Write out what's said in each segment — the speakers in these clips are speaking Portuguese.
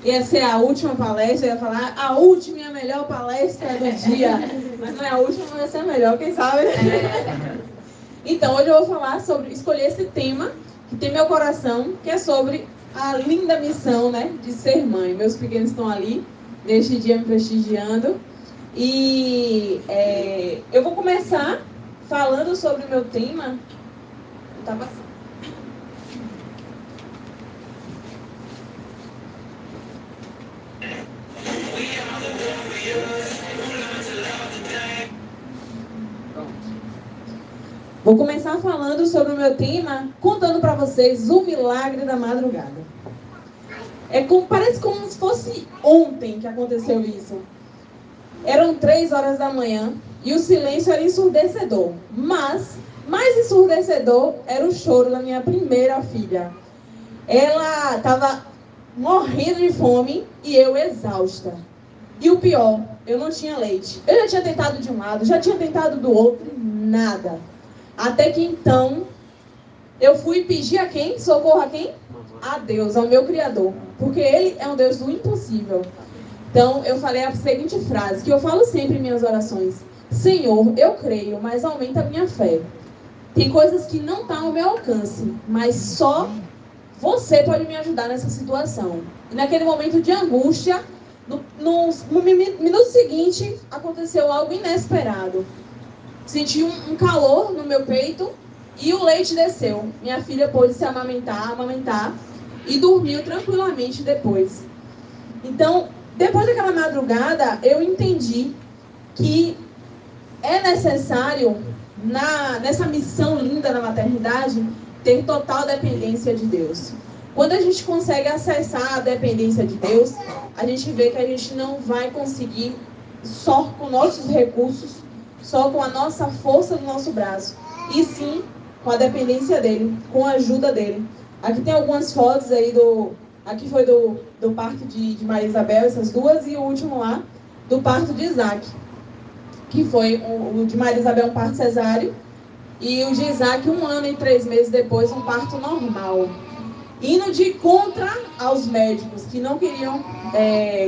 ia ser a última palestra, ia falar a última e a melhor palestra do dia. Mas não é a última, mas vai ser a melhor, quem sabe? Então, hoje eu vou falar sobre, escolher esse tema que tem meu coração, que é sobre a linda missão, né, de ser mãe. Meus pequenos estão ali, neste dia me prestigiando. E eu vou começar falando sobre o meu tema. Tá passando. Vou começar falando sobre o meu tema, contando para vocês o milagre da madrugada. Parece como se fosse ontem que aconteceu isso. Eram 3 horas da manhã e o silêncio era ensurdecedor. Mas, mais ensurdecedor era o choro da minha primeira filha. Ela estava morrendo de fome e eu exausta. E o pior, eu não tinha leite. Eu já tinha tentado de um lado, já tinha tentado do outro, nada. Até que então, eu fui pedir a quem? Socorro a quem? A Deus, ao meu Criador. Porque Ele é um Deus do impossível. Então, eu falei a seguinte frase, que eu falo sempre em minhas orações. Senhor, eu creio, mas aumenta a minha fé. Tem coisas que não estão ao meu alcance, mas só você pode me ajudar nessa situação. E naquele momento de angústia, no minuto seguinte, aconteceu algo inesperado. Senti um calor no meu peito e o leite desceu. Minha filha pôde se amamentar e dormiu tranquilamente depois. Então, depois daquela madrugada, eu entendi que é necessário, nessa missão linda da maternidade, ter total dependência de Deus. Quando a gente consegue acessar a dependência de Deus, a gente vê que a gente não vai conseguir só com nossos recursos, só com a nossa força do nosso braço, e sim com a dependência dele, com a ajuda dele. Aqui tem algumas fotos aí aqui foi do parto de Maria Isabel, essas duas, e o último lá, do parto de Isaac, que foi o de Maria Isabel um parto cesáreo, e o de Isaac 1 ano e 3 meses depois um parto normal. Indo de contra aos médicos que não queriam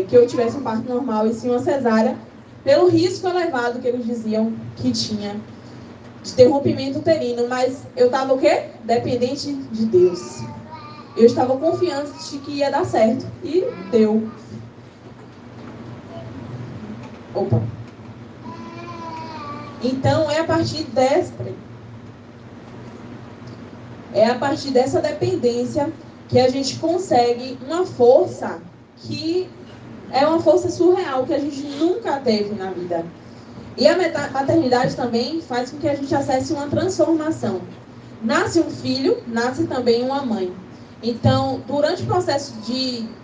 que eu tivesse um parto normal e sim uma cesárea, pelo risco elevado que eles diziam que tinha de ter rompimento uterino. Mas eu estava o quê? Dependente de Deus. Eu estava confiante de que ia dar certo. E deu. Opa. Então é a partir dessa dependência que a gente consegue uma força que é uma força surreal, que a gente nunca teve na vida. E a maternidade também faz com que a gente acesse uma transformação. Nasce um filho, nasce também uma mãe. Então, durante o processo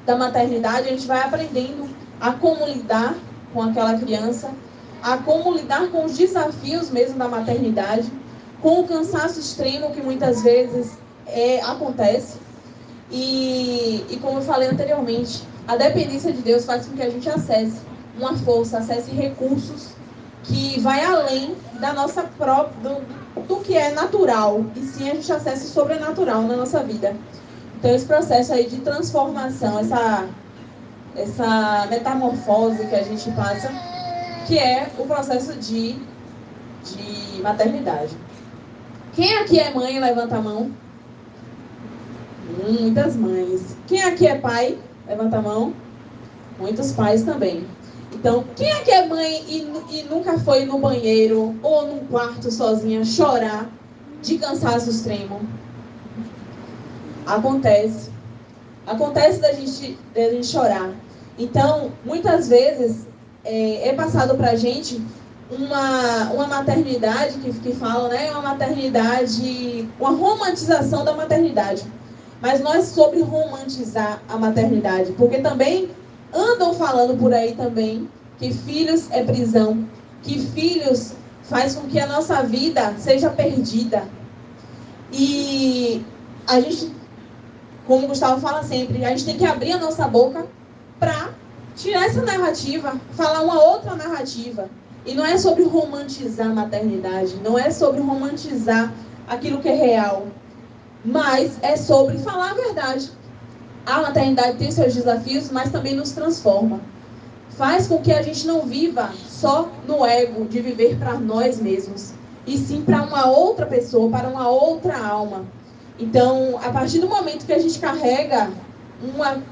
da maternidade, a gente vai aprendendo a como lidar com aquela criança, a como lidar com os desafios mesmo da maternidade, com o cansaço extremo que muitas vezes acontece. E como eu falei anteriormente, a dependência de Deus faz com que a gente acesse uma força, acesse recursos que vai além da nossa própria, do que é natural, e sim a gente acesse o sobrenatural na nossa vida. Então esse processo aí de transformação, essa metamorfose que a gente passa, que é o processo de maternidade. Quem aqui é mãe, levanta a mão. Muitas mães. Quem aqui é pai? Levanta a mão. Muitos pais também. Então, quem aqui é mãe e nunca foi no banheiro ou num quarto sozinha chorar de cansaço extremo? Acontece. Acontece da gente chorar. Então, muitas vezes é passado pra gente uma maternidade que falam, né? Uma maternidade, uma romantização da maternidade. Mas não é sobre romantizar a maternidade, porque também andam falando por aí também que filhos é prisão, que filhos faz com que a nossa vida seja perdida. E a gente, como o Gustavo fala sempre, a gente tem que abrir a nossa boca para tirar essa narrativa, falar uma outra narrativa. E não é sobre romantizar a maternidade, não é sobre romantizar aquilo que é real, mas é sobre falar a verdade. a maternidade tem seus desafios, mas também nos transforma. Faz com que a gente não viva só no ego de viver para nós mesmos, e sim para uma outra pessoa, para uma outra alma. Então, a partir do momento que a gente carrega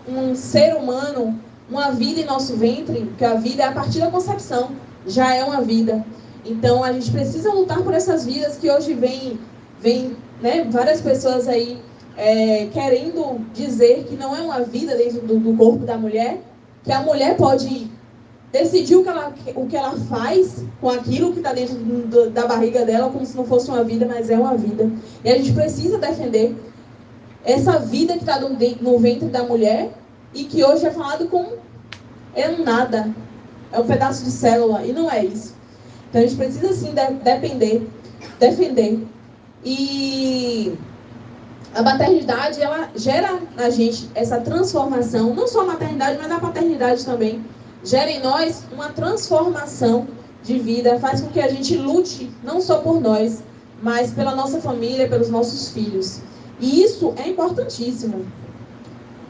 um ser humano, uma vida em nosso ventre, que a vida é a partir da concepção, já é uma vida. Então, a gente precisa lutar por essas vidas que hoje vem né, várias pessoas aí querendo dizer que não é uma vida dentro do corpo da mulher, que a mulher pode decidir o que ela faz com aquilo que está dentro da barriga dela, como se não fosse uma vida, mas é uma vida. E a gente precisa defender essa vida que está no ventre da mulher e que hoje é falado como um nada, é um pedaço de célula, e não é isso. Então a gente precisa sim defender. E a maternidade, ela gera na gente essa transformação, não só a maternidade, mas a paternidade também. Gera em nós uma transformação de vida, faz com que a gente lute não só por nós, mas pela nossa família, pelos nossos filhos. E isso é importantíssimo.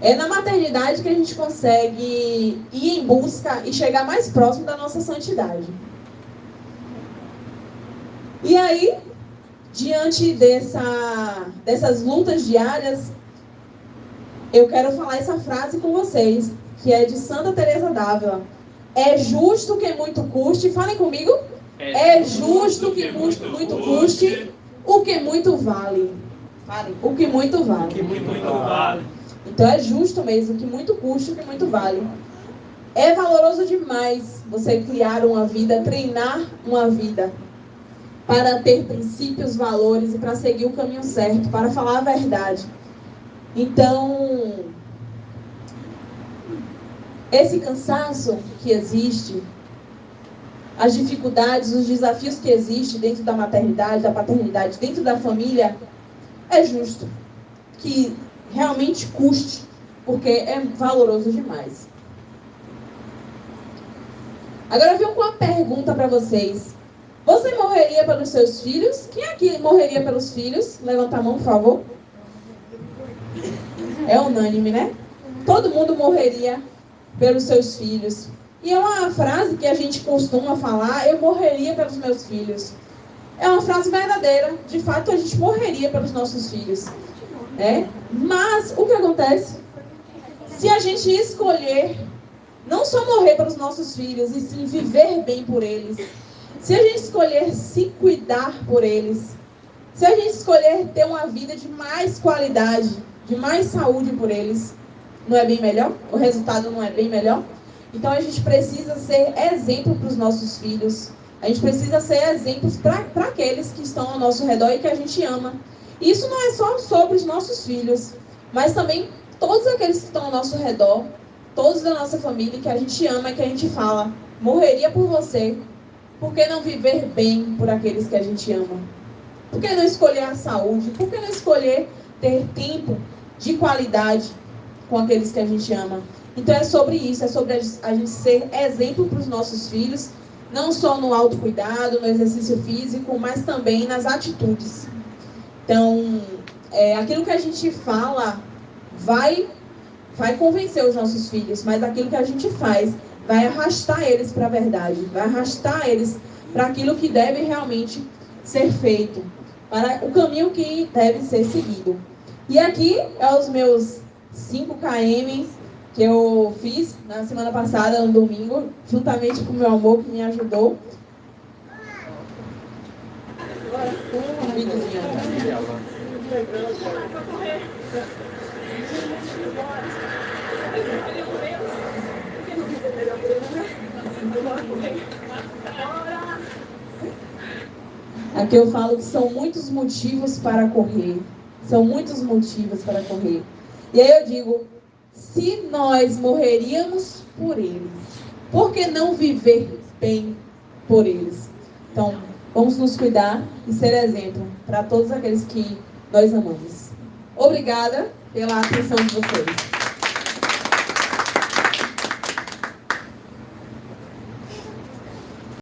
É na maternidade que a gente consegue ir em busca e chegar mais próximo da nossa santidade. E aí, diante dessas lutas diárias, eu quero falar essa frase com vocês, que é de Santa Teresa d'Ávila. É justo que muito custe, falem comigo, é justo que muito custe o que muito vale. Falem, o que muito vale. O que muito vale. Então é justo mesmo, que muito custa, o que muito vale. É valoroso demais você criar uma vida, treinar uma vida, para ter princípios, valores e para seguir o caminho certo, para falar a verdade. Então, esse cansaço que existe, as dificuldades, os desafios que existem dentro da maternidade, da paternidade, dentro da família, é justo que realmente custe, porque é valoroso demais. Agora eu venho com uma pergunta para vocês. Você morreria pelos seus filhos? Quem aqui morreria pelos filhos? Levanta a mão, por favor. É unânime, né? Todo mundo morreria pelos seus filhos. E é uma frase que a gente costuma falar, eu morreria pelos meus filhos. É uma frase verdadeira. De fato, a gente morreria pelos nossos filhos. Mas, o que acontece? Se a gente escolher não só morrer pelos nossos filhos, e sim viver bem por eles, se a gente escolher se cuidar por eles, se a gente escolher ter uma vida de mais qualidade, de mais saúde por eles, não é bem melhor? O resultado não é bem melhor? Então a gente precisa ser exemplo para os nossos filhos. A gente precisa ser exemplos para aqueles que estão ao nosso redor e que a gente ama. Isso não é só sobre os nossos filhos, mas também todos aqueles que estão ao nosso redor, todos da nossa família, que a gente ama e que a gente fala, morreria por você. Por que não viver bem por aqueles que a gente ama? Por que não escolher a saúde? Por que não escolher ter tempo de qualidade com aqueles que a gente ama? Então é sobre isso, é sobre a gente ser exemplo para os nossos filhos, não só no autocuidado, no exercício físico, mas também nas atitudes. Então, aquilo que a gente fala vai convencer os nossos filhos, mas aquilo que a gente faz vai arrastar eles para a verdade, vai arrastar eles para aquilo que deve realmente ser feito, para o caminho que deve ser seguido. E aqui é os meus 5 km que eu fiz na semana passada, no domingo, juntamente com o meu amor que me ajudou. Agora, um videozinho. Aqui eu falo que são muitos motivos para correr. São muitos motivos para correr. E aí eu digo, se nós morreríamos por eles, por que não viver bem por eles? Então, vamos nos cuidar e ser exemplo para todos aqueles que nós amamos. Obrigada pela atenção de vocês.